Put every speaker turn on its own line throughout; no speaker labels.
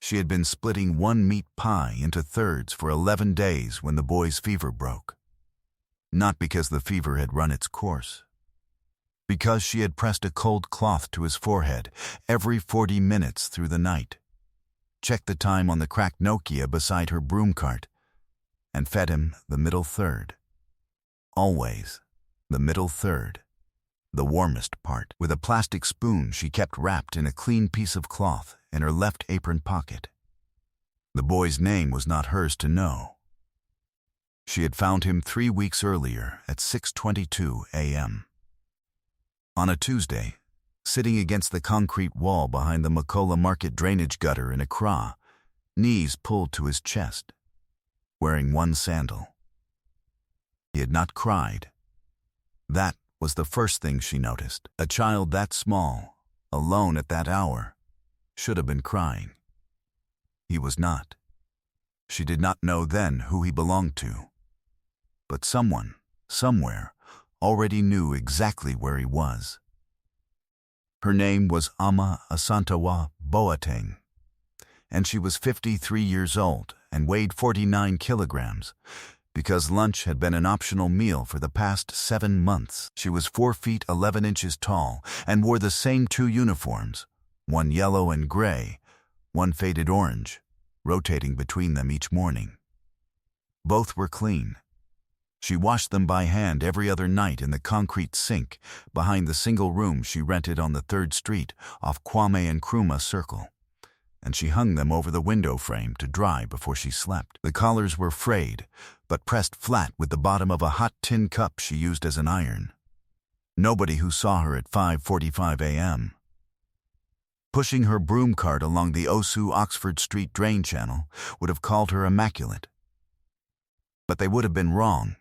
She had been splitting one meat pie into thirds for 11 days when the boy's fever broke. Not because the fever had run its course. Because she had pressed a cold cloth to his forehead every 40 minutes through the night, checked the time on the cracked Nokia beside her broom cart, and fed him the middle third. Always the middle third, the warmest part, with a plastic spoon she kept wrapped in a clean piece of cloth in her left apron pocket. The boy's name was not hers to know. She had found him 3 weeks earlier at 6:22 a.m. On a Tuesday, sitting against the concrete wall behind the Makola Market drainage gutter in Accra, knees pulled to his chest, wearing one sandal. He had not cried. That was the first thing she noticed. A child that small, alone at that hour, should have been crying. He was not. She did not know then who he belonged to. But someone, somewhere, already knew exactly where he was. Her name was Ama Asantewa Boateng, and she was 53 years old and weighed 49 kilograms, because lunch had been an optional meal for the past 7 months. She was 4 feet 11 inches tall and wore the same 2 uniforms, one yellow and gray, one faded orange, rotating between them each morning. Both were clean. She washed them by hand every other night in the concrete sink behind the single room she rented on the 3rd Street off Kwame Nkrumah Circle, and she hung them over the window frame to dry before she slept. The collars were frayed, but pressed flat with the bottom of a hot tin cup she used as an iron. Nobody who saw her at 5:45 a.m. pushing her broom cart along the Osu-Oxford Street drain channel would have called her immaculate. But they would have been wrong.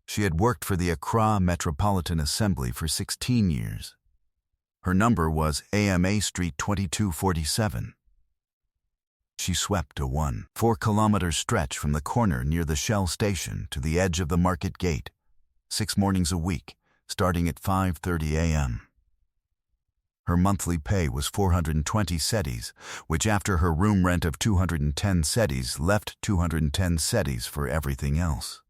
She had worked for the Accra Metropolitan Assembly for 16 years. Her number was AMA Street 2247. She swept a 4-kilometer stretch from the corner near the Shell station to the edge of the market gate, 6 mornings a week, starting at 5:30 a.m. Her monthly pay was 420 cedis, which after her room rent of 210 cedis left 210 cedis for everything else.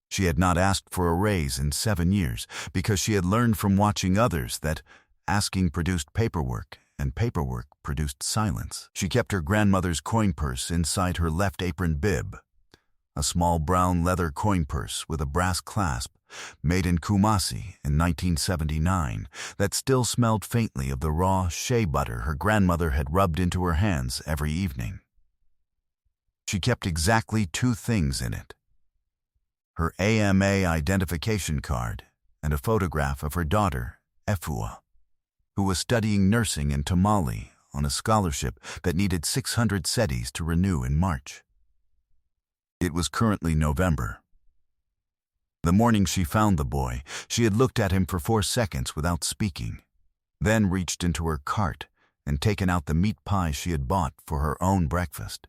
She had not asked for a raise in 7 years because she had learned from watching others that asking produced paperwork and paperwork produced silence. She kept her grandmother's coin purse inside her left apron bib, a small brown leather coin purse with a brass clasp made in Kumasi in 1979 that still smelled faintly of the raw shea butter her grandmother had rubbed into her hands every evening. She kept exactly 2 things in it: her AMA identification card and a photograph of her daughter, Efua, who was studying nursing in Tamale on a scholarship that needed 600 cedis to renew in March. It was currently November. The morning she found the boy, she had looked at him for 4 seconds without speaking, then reached into her cart and taken out the meat pie she had bought for her own breakfast.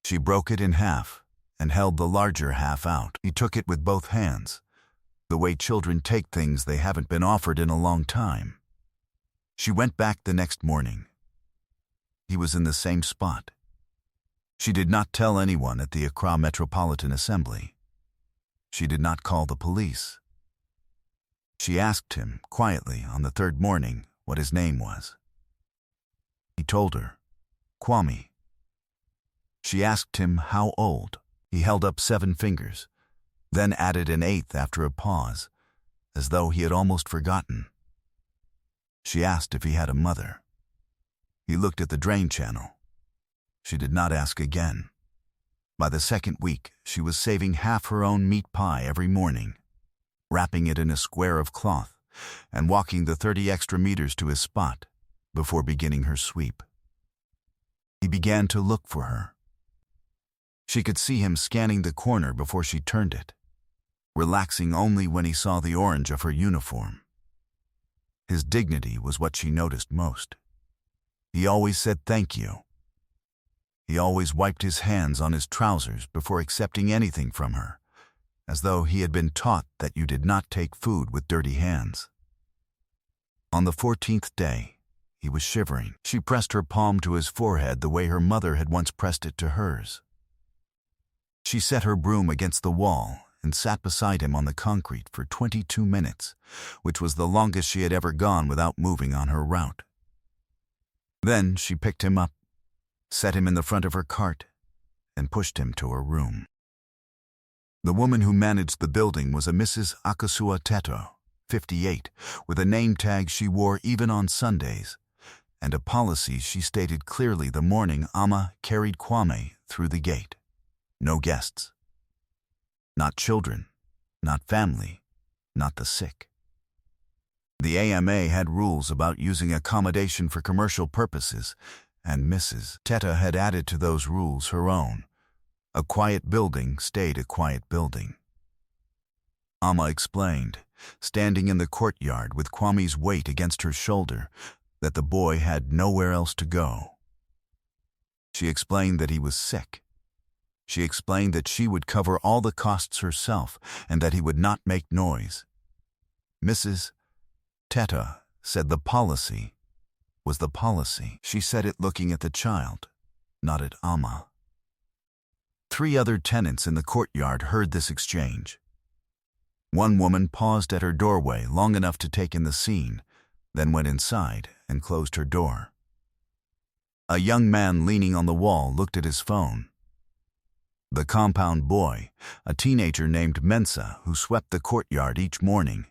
She broke it in half and held the larger half out. He took it with both hands, the way children take things they haven't been offered in a long time. She went back the next morning. He was in the same spot. She did not tell anyone at the Accra Metropolitan Assembly. She did not call the police. She asked him quietly on the 3rd morning what his name was. He told her, Kwame. She asked him how old. He held up 7 fingers, then added an 8th after a pause, as though he had almost forgotten. She asked if he had a mother. He looked at the drain channel. She did not ask again. By the 2nd week, she was saving half her own meat pie every morning, wrapping it in a square of cloth, and walking the 30 extra meters to his spot before beginning her sweep. He began to look for her. She could see him scanning the corner before she turned it, relaxing only when he saw the orange of her uniform. His dignity was what she noticed most. He always said thank you. He always wiped his hands on his trousers before accepting anything from her, as though he had been taught that you did not take food with dirty hands. On the 14th day, He was shivering. She pressed her palm to his forehead the way her mother had once pressed it to hers. She set her broom against the wall and sat beside him on the concrete for 22 minutes, which was the longest she had ever gone without moving on her route. Then she picked him up, set him in the front of her cart, and pushed him to her room. The woman who managed the building was a Mrs. Akosua Teto, 58, with a name tag she wore even on Sundays, and a policy she stated clearly the morning Amma carried Kwame through the gate. No guests. Not children, not family, not the sick. The AMA had rules about using accommodation for commercial purposes, and Mrs. Teta had added to those rules her own. A quiet building stayed a quiet building. Amma explained, standing in the courtyard with Kwame's weight against her shoulder, that the boy had nowhere else to go. She explained that he was sick. She explained that she would cover all the costs herself and that he would not make noise. Mrs. Teta said the policy was the policy. She said it looking at the child, not at Amma. 3 other tenants in the courtyard heard this exchange. One woman paused at her doorway long enough to take in the scene, then went inside and closed her door. A young man leaning on the wall looked at his phone. The compound boy, a teenager named Mensa who swept the courtyard each morning,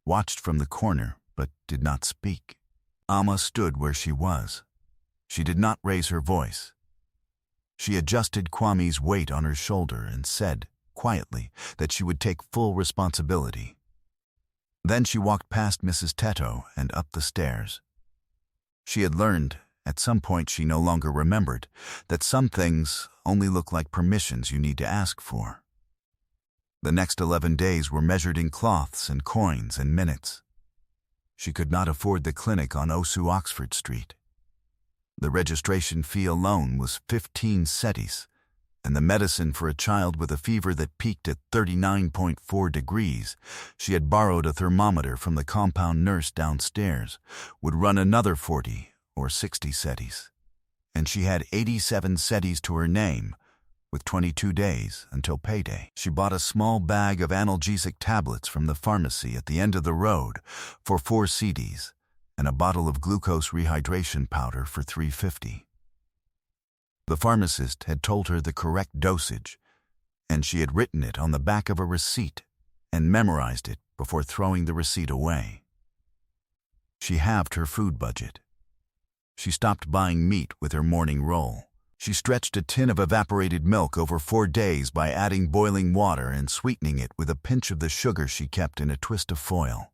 watched from the corner but did not speak. Amma stood where she was. She did not raise her voice. She adjusted Kwame's weight on her shoulder and said, quietly, that she would take full responsibility. Then she walked past Mrs. Teto and up the stairs. She had learned, at some point she no longer remembered, that some things only look like permissions you need to ask for. The next 11 days were measured in cloths and coins and minutes. She could not afford the clinic on Osu Oxford Street. The registration fee alone was 15 cedis, and the medicine for a child with a fever that peaked at 39.4 degrees, she had borrowed a thermometer from the compound nurse downstairs, would run another 40 or 60 cedis. And she had 87 cedis to her name, with 22 days until payday. She bought a small bag of analgesic tablets from the pharmacy at the end of the road for 4 cedis, and a bottle of glucose rehydration powder for 350. The pharmacist had told her the correct dosage, and she had written it on the back of a receipt and memorized it before throwing the receipt away. She halved her food budget. She stopped buying meat with her morning roll. She stretched a tin of evaporated milk over 4 days by adding boiling water and sweetening it with a pinch of the sugar she kept in a twist of foil.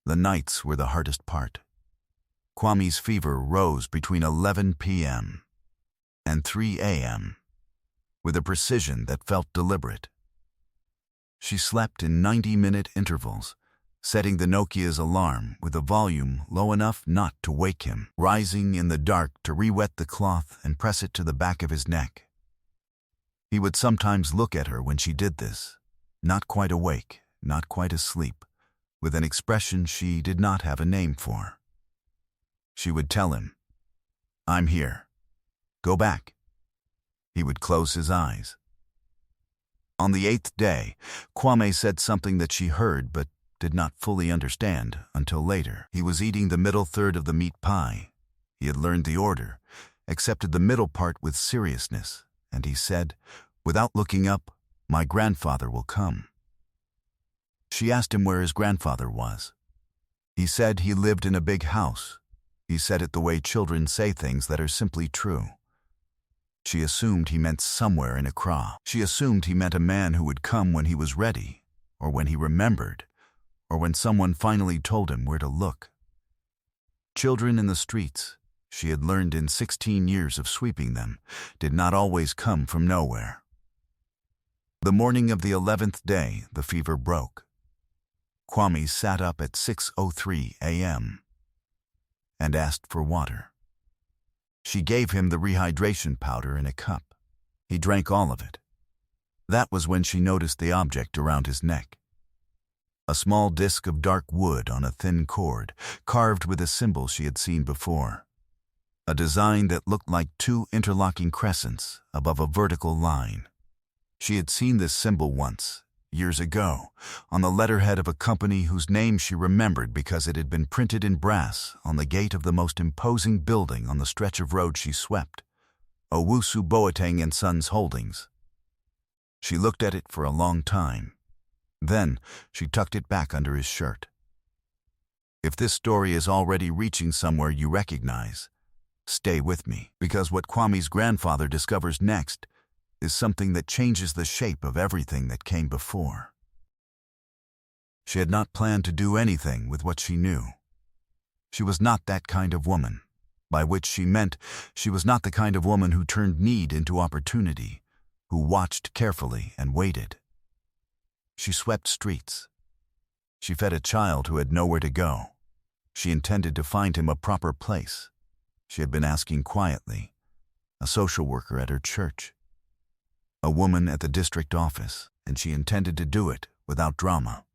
The nights were the hardest part. Kwame's fever rose between 11 p.m. and 3 a.m., with a precision that felt deliberate. She slept in 90-minute intervals, setting the Nokia's alarm with a volume low enough not to wake him, rising in the dark to re-wet the cloth and press it to the back of his neck. He would sometimes look at her when she did this, not quite awake, not quite asleep, with an expression she did not have a name for. She would tell him, "I'm here. Go back." He would close his eyes. On the 8th day, Kwame said something that she heard but did not fully understand until later. He was eating the middle third of the meat pie. He had learned the order, accepted the middle part with seriousness, and he said, without looking up, "My grandfather will come." She asked him where his grandfather was. He said he lived in a big house. He said it the way children say things that are simply true. She assumed he meant somewhere in Accra. She assumed he meant a man who would come when he was ready, or when he remembered, or when someone finally told him where to look. Children in the streets, she had learned in 16 years of sweeping them, did not always come from nowhere. The morning of the 11th day, the fever broke. Kwame sat up at 6:03 a.m. and asked for water. She gave him the rehydration powder in a cup. He drank all of it. That was when she noticed the object around his neck. A small disc of dark wood on a thin cord, carved with a symbol she had seen before. A design that looked like two interlocking crescents above a vertical line. She had seen this symbol once, years ago, on the letterhead of a company whose name she remembered because it had been printed in brass on the gate of the most imposing building on the stretch of road she swept, Owusu Boateng & Sons Holdings. She looked at it for a long time. Then she tucked it back under his shirt. If this story is already reaching somewhere you recognize, stay with me, because what Kwame's grandfather discovers next is something that changes the shape of everything that came before. She had not planned to do anything with what she knew. She was not that kind of woman, by which she meant she was not the kind of woman who turned need into opportunity, who watched carefully and waited. She swept streets. She fed a child who had nowhere to go. She intended to find him a proper place. She had been asking quietly, a social worker at her church, a woman at the district office, and she intended to do it without drama.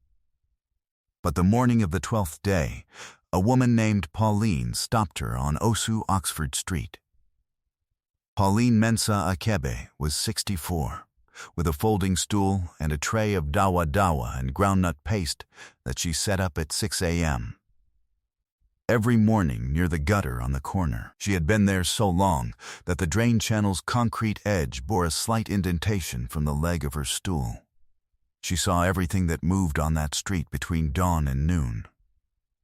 But the morning of the 12th day, a woman named Pauline stopped her on Osu Oxford Street. Pauline Mensah Akebe was 64, with a folding stool and a tray of dawa dawa and groundnut paste that she set up at 6 a.m. Every morning near the gutter on the corner. She had been there so long that the drain channel's concrete edge bore a slight indentation from the leg of her stool. She saw everything that moved on that street between dawn and noon.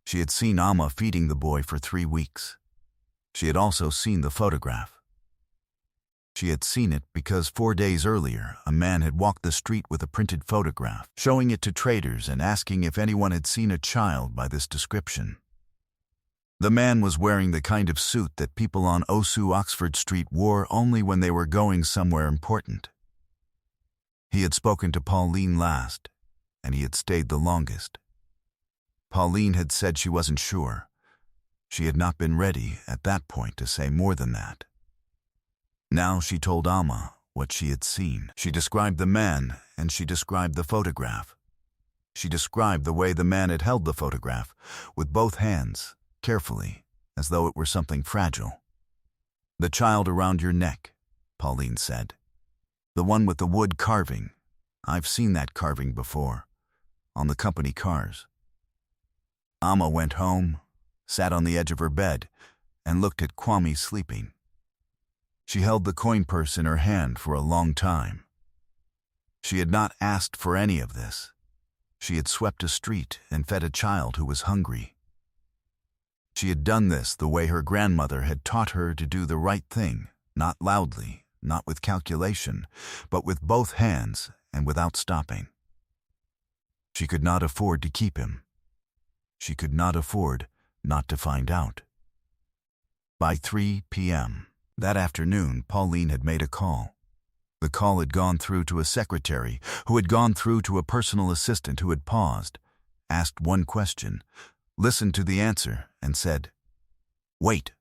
She had seen Amma feeding the boy for 3 weeks. She had also seen the photograph. She had seen it because 4 days earlier a man had walked the street with a printed photograph, showing it to traders and asking if anyone had seen a child by this description. The man was wearing the kind of suit that people on Osu Oxford Street wore only when they were going somewhere important. He had spoken to Pauline last, and he had stayed the longest. Pauline had said she wasn't sure. She had not been ready at that point to say more than that. Now she told Amma what she had seen. She described the man, and she described the photograph. She described the way the man had held the photograph, with both hands, carefully, as though it were something fragile. "The child around your neck," Pauline said. "The one with the wood carving. I've seen that carving before, on the company cars." Amma went home, sat on the edge of her bed, and looked at Kwame sleeping. She held the coin purse in her hand for a long time. She had not asked for any of this. She had swept a street and fed a child who was hungry. She had done this the way her grandmother had taught her to do the right thing, not loudly, not with calculation, but with both hands and without stopping. She could not afford to keep him. She could not afford not to find out. By 3 p.m. that afternoon, Pauline had made a call. The call had gone through to a secretary, who had gone through to a personal assistant who had paused, asked one question, listened to the answer, and said, "Wait."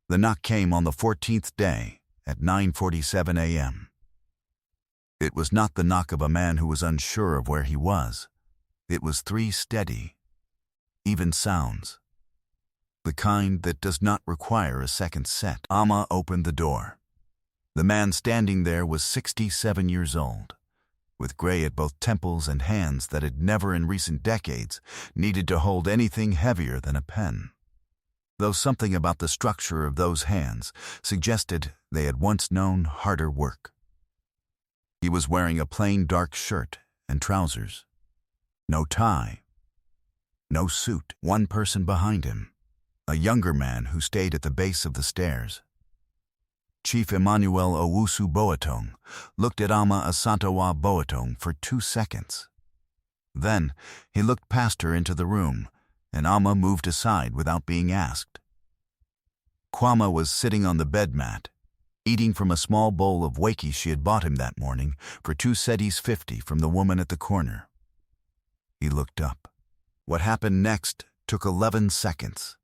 The knock came on the 14th day at 9:47 a.m. It was not the knock of a man who was unsure of where he was. It was 3 steady, even sounds. The kind that does not require a second set. Amma opened the door. The man standing there was 67 years old, with gray at both temples and hands that had never in recent decades needed to hold anything heavier than a pen. Though something about the structure of those hands suggested they had once known harder work. He was wearing a plain dark shirt and trousers. No tie. No suit. One person behind him, a younger man who stayed at the base of the stairs. Chief Emmanuel Owusu Boateng looked at Amma Asantewa Boateng for 2 seconds. Then he looked past her into the room, and Amma moved aside without being asked. Kwame was sitting on the bed mat, eating from a small bowl of wakey she had bought him that morning for 2 cedis 50 from the woman at the corner. He looked up. What happened next took 11 seconds.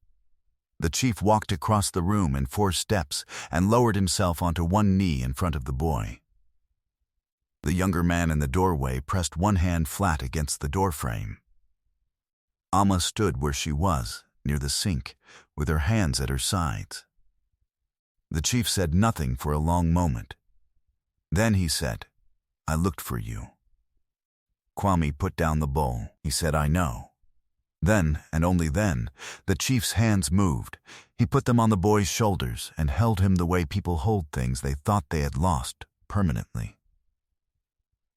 The chief walked across the room in 4 steps and lowered himself onto one knee in front of the boy. The younger man in the doorway pressed one hand flat against the doorframe. Amma stood where she was, near the sink, with her hands at her sides. The chief said nothing for a long moment. Then he said, "I looked for you." Kwame put down the bowl. He said, "I know." Then, and only then, the chief's hands moved. He put them on the boy's shoulders and held him the way people hold things they thought they had lost, permanently.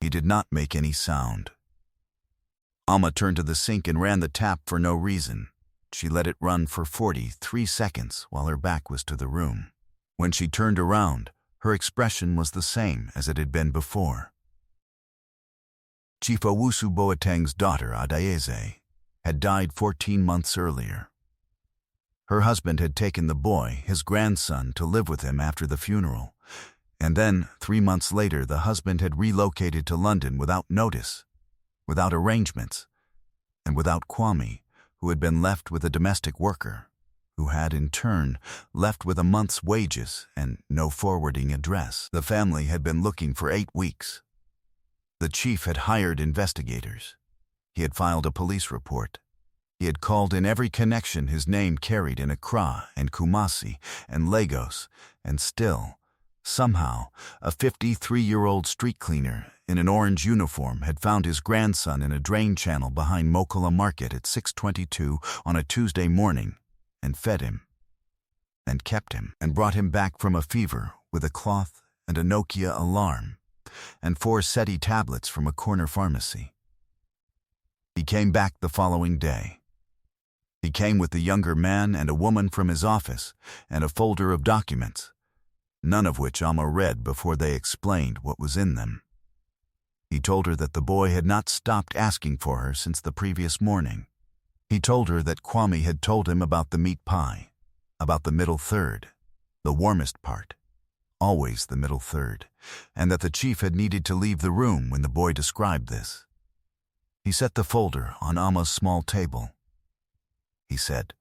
He did not make any sound. Amma turned to the sink and ran the tap for no reason. She let it run for 43 seconds while her back was to the room. When she turned around, her expression was the same as it had been before. Chief Owusu Boateng's daughter, Adayeze, had died 14 months earlier. Her husband had taken the boy, his grandson, to live with him after the funeral, and then, 3 months later, the husband had relocated to London without notice, without arrangements, and without Kwame, who had been left with a domestic worker, who had, in turn, left with a month's wages and no forwarding address. The family had been looking for 8 weeks. The chief had hired investigators. He had filed a police report. He had called in every connection his name carried in Accra and Kumasi and Lagos, and still, somehow, a 53-year-old street cleaner in an orange uniform had found his grandson in a drain channel behind Mokola Market at 6:22 on a Tuesday morning, and fed him, and kept him, and brought him back from a fever with a cloth and a Nokia alarm, and 4 SETI tablets from a corner pharmacy. He came back the following day. He came with the younger man and a woman from his office, and a folder of documents, none of which Amma read before they explained what was in them. He told her that the boy had not stopped asking for her since the previous morning. He told her that Kwame had told him about the meat pie, about the middle third, the warmest part, always the middle third, and that the chief had needed to leave the room when the boy described this. He set the folder on Amma's small table. He said,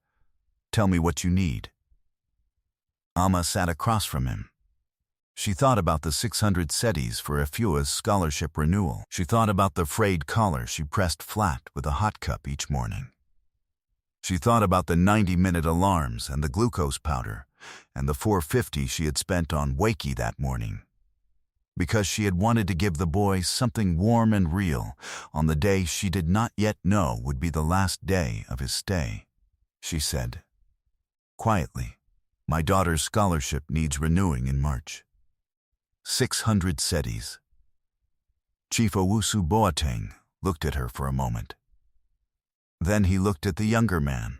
"Tell me what you need." Amma sat across from him. She thought about the 600 SETIs for Afua's scholarship renewal. She thought about the frayed collar she pressed flat with a hot cup each morning. She thought about the 90-minute alarms and the glucose powder and the 450 she had spent on Wakey that morning, because she had wanted to give the boy something warm and real on the day she did not yet know would be the last day of his stay. She said, quietly, "My daughter's scholarship needs renewing in March. 600 SETIs. Chief Owusu Boateng looked at her for a moment. Then he looked at the younger man.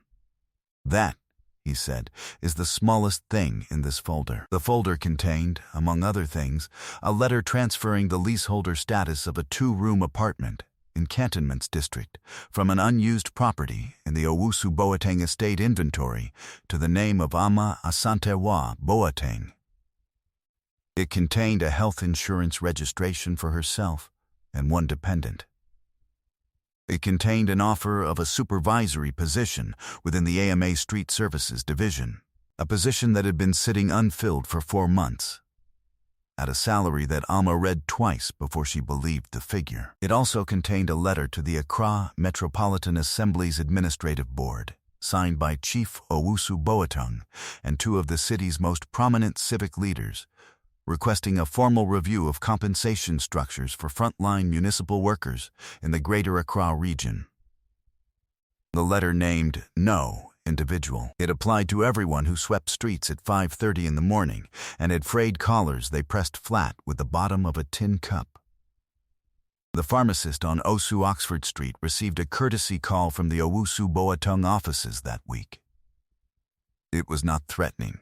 "That," he said, "is the smallest thing in this folder." The folder contained, among other things, a letter transferring the leaseholder status of a 2-room apartment in Cantonments District from an unused property in the Owusu Boateng estate inventory to the name of Amma Asantewa Boateng. It contained a health insurance registration for herself and 1 dependent. It contained an offer of a supervisory position within the AMA Street Services Division, a position that had been sitting unfilled for 4 months, at a salary that Amma read twice before she believed the figure. It also contained a letter to the Accra Metropolitan Assembly's Administrative Board, signed by Chief Owusu Boateng and 2 of the city's most prominent civic leaders, requesting a formal review of compensation structures for frontline municipal workers in the Greater Accra region. The letter named no individual. It applied to everyone who swept streets at 5:30 in the morning and had frayed collars they pressed flat with the bottom of a tin cup. The pharmacist on Osu Oxford Street received a courtesy call from the Owusu Boateng offices that week. It was not threatening.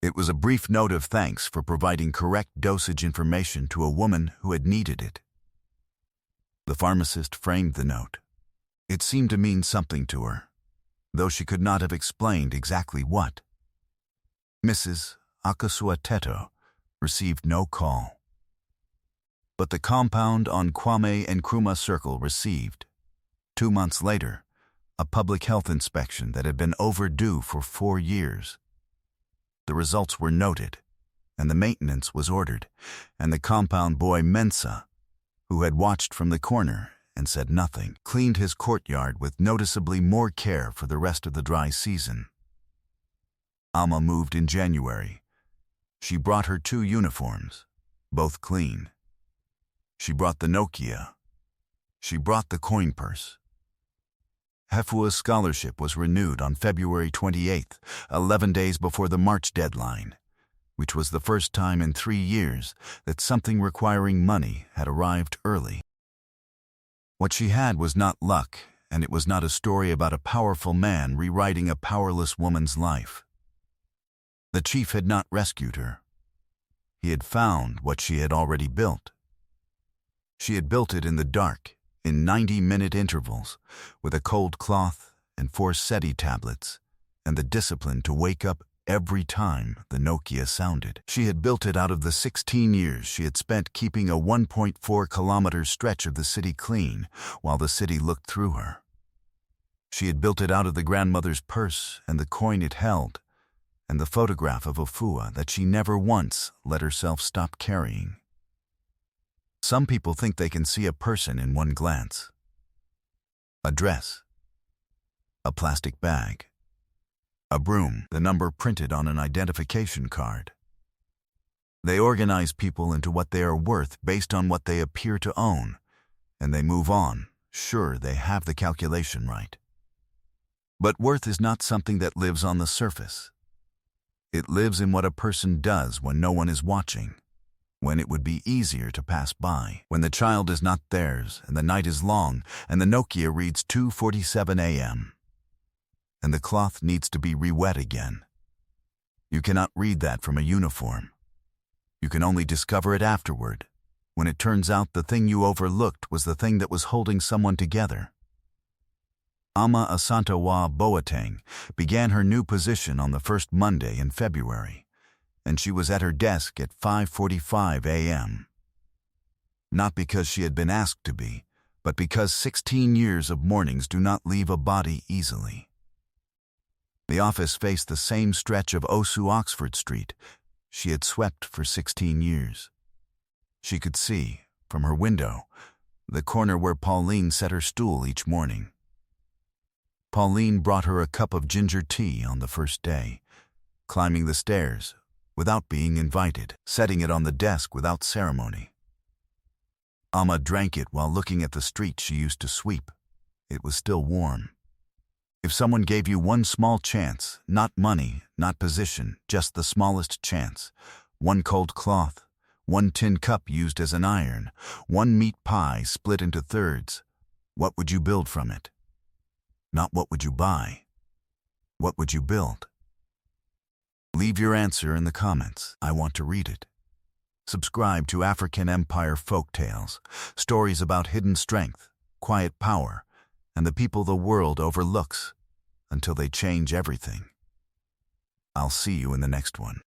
It was a brief note of thanks for providing correct dosage information to a woman who had needed it. The pharmacist framed the note. It seemed to mean something to her, though she could not have explained exactly what. Mrs. Akasua Teto received no call. But the compound on Kwame and Nkrumah Circle received, 2 months later, a public health inspection that had been overdue for 4 years. The results were noted, and the maintenance was ordered, and the compound boy Mensa, who had watched from the corner and said nothing, cleaned his courtyard with noticeably more care for the rest of the dry season. Amma moved in January. She brought her 2 uniforms, both clean. She brought the Nokia. She brought the coin purse. Hefua's scholarship was renewed on February 28th, 11 days before the March deadline, which was the first time in 3 years that something requiring money had arrived early. What she had was not luck, and it was not a story about a powerful man rewriting a powerless woman's life. The chief had not rescued her. He had found what she had already built. She had built it in the dark, in 90-minute intervals, with a cold cloth and 4 SETI tablets, and the discipline to wake up every time the Nokia sounded. She had built it out of the 16 years she had spent keeping a 1.4-kilometer stretch of the city clean while the city looked through her. She had built it out of the grandmother's purse and the coin it held, and the photograph of Afua that she never once let herself stop carrying. Some people think they can see a person in one glance. A dress. A plastic bag. A broom, the number printed on an identification card. They organize people into what they are worth based on what they appear to own, and they move on, sure they have the calculation right. But worth is not something that lives on the surface. It lives in what a person does when no one is watching, when it would be easier to pass by, when the child is not theirs and the night is long and the Nokia reads 2:47 a.m. and the cloth needs to be re-wet again. You cannot read that from a uniform. You can only discover it afterward, when it turns out the thing you overlooked was the thing that was holding someone together. Amma Asantawa Boateng began her new position on the first Monday in February, and she was at her desk at 5:45 a.m. Not because she had been asked to be, but because 16 years of mornings do not leave a body easily. The office faced the same stretch of Osu Oxford Street she had swept for 16 years. She could see, from her window, the corner where Pauline set her stool each morning. Pauline brought her a cup of ginger tea on the first day, climbing the stairs without being invited, setting it on the desk without ceremony. Amma drank it while looking at the street she used to sweep. It was still warm. If someone gave you one small chance, not money, not position, just the smallest chance, 1 cold cloth, 1 tin cup used as an iron, 1 meat pie split into thirds, what would you build from it? Not what would you buy. What would you build? Leave your answer in the comments. I want to read it. Subscribe to African Empire Folktales, stories about hidden strength, quiet power, and the people the world overlooks until they change everything. I'll see you in the next one.